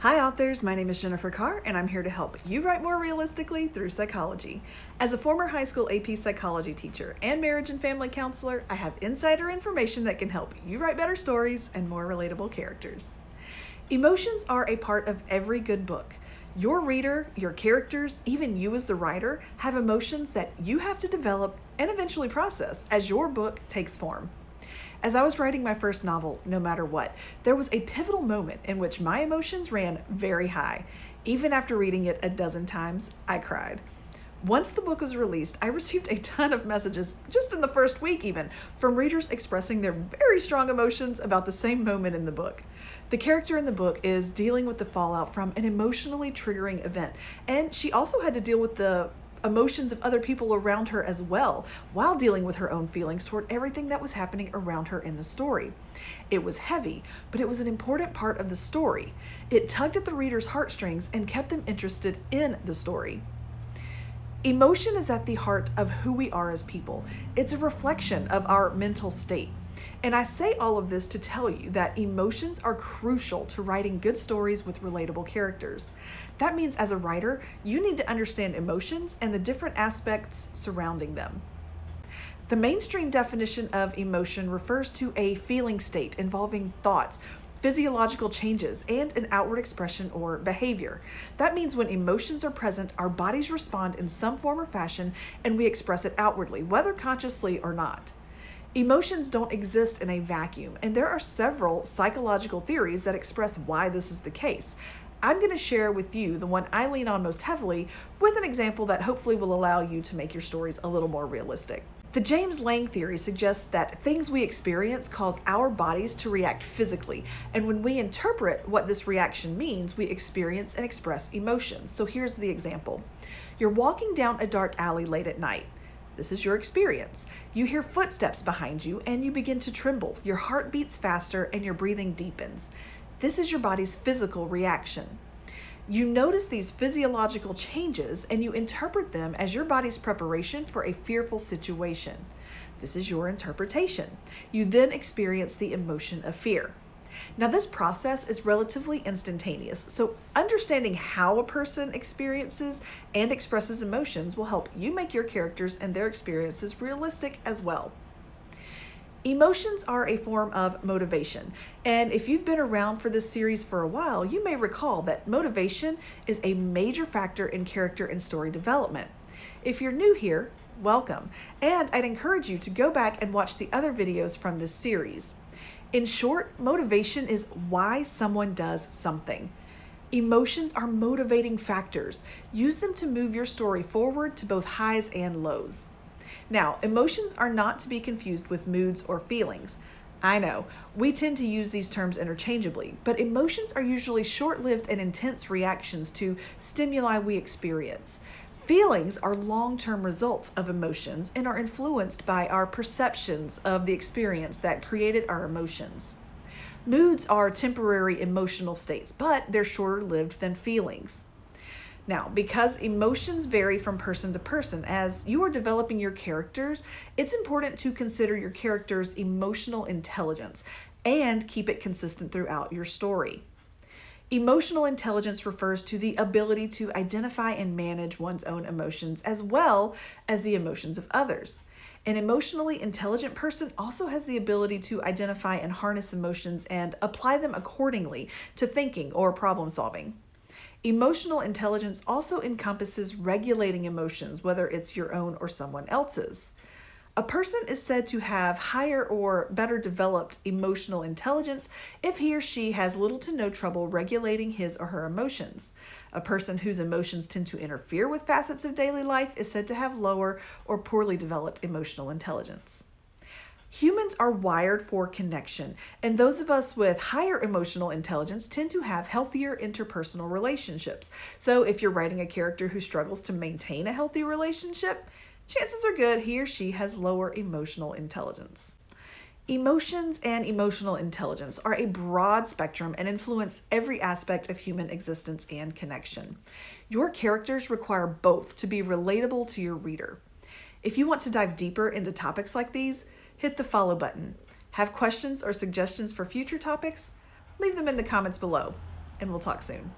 Hi authors, my name is Jennifer Carr and I'm here to help you write more realistically through psychology. As a former high school AP psychology teacher and marriage and family counselor, I have insider information that can help you write better stories and more relatable characters. Emotions are a part of every good book. Your reader, your characters, even you as the writer, have emotions that you have to develop and eventually process as your book takes form. As I was writing my first novel, No Matter What, there was a pivotal moment in which my emotions ran very high. Even after reading it a dozen times, I cried. Once the book was released, I received a ton of messages, just in the first week even, from readers expressing their very strong emotions about the same moment in the book. The character in the book is dealing with the fallout from an emotionally triggering event, and she also had to deal with the emotions of other people around her as well, while dealing with her own feelings toward everything that was happening around her in the story. It was heavy, but it was an important part of the story. It tugged at the reader's heartstrings and kept them interested in the story. Emotion is at the heart of who we are as people. It's a reflection of our mental state. And I say all of this to tell you that emotions are crucial to writing good stories with relatable characters. That means as a writer, you need to understand emotions and the different aspects surrounding them. The mainstream definition of emotion refers to a feeling state involving thoughts, physiological changes, and an outward expression or behavior. That means when emotions are present, our bodies respond in some form or fashion, and we express it outwardly, whether consciously or not. Emotions don't exist in a vacuum, and there are several psychological theories that express why this is the case. I'm going to share with you the one I lean on most heavily with an example that hopefully will allow you to make your stories a little more realistic. The James Lange theory suggests that things we experience cause our bodies to react physically, and when we interpret what this reaction means, we experience and express emotions. So here's the example. You're walking down a dark alley late at night. This is your experience. You hear footsteps behind you and you begin to tremble. Your heart beats faster and your breathing deepens. This is your body's physical reaction. You notice these physiological changes and you interpret them as your body's preparation for a fearful situation. This is your interpretation. You then experience the emotion of fear. Now, this process is relatively instantaneous, so understanding how a person experiences and expresses emotions will help you make your characters and their experiences realistic as well. Emotions are a form of motivation, and if you've been around for this series for a while, you may recall that motivation is a major factor in character and story development. If you're new here, welcome, and I'd encourage you to go back and watch the other videos from this series. In short, motivation is why someone does something. Emotions are motivating factors. Use them to move your story forward to both highs and lows. Now, emotions are not to be confused with moods or feelings. I know, we tend to use these terms interchangeably, but emotions are usually short-lived and intense reactions to stimuli we experience. Feelings are long-term results of emotions and are influenced by our perceptions of the experience that created our emotions. Moods are temporary emotional states, but they're shorter-lived than feelings. Now, because emotions vary from person to person, as you are developing your characters, it's important to consider your character's emotional intelligence and keep it consistent throughout your story. Emotional intelligence refers to the ability to identify and manage one's own emotions as well as the emotions of others. An emotionally intelligent person also has the ability to identify and harness emotions and apply them accordingly to thinking or problem solving. Emotional intelligence also encompasses regulating emotions, whether it's your own or someone else's. A person is said to have higher or better developed emotional intelligence if he or she has little to no trouble regulating his or her emotions. A person whose emotions tend to interfere with facets of daily life is said to have lower or poorly developed emotional intelligence. Humans are wired for connection, and those of us with higher emotional intelligence tend to have healthier interpersonal relationships. So if you're writing a character who struggles to maintain a healthy relationship, chances are good he or she has lower emotional intelligence. Emotions and emotional intelligence are a broad spectrum and influence every aspect of human existence and connection. Your characters require both to be relatable to your reader. If you want to dive deeper into topics like these, hit the follow button. Have questions or suggestions for future topics? Leave them in the comments below. and we'll talk soon.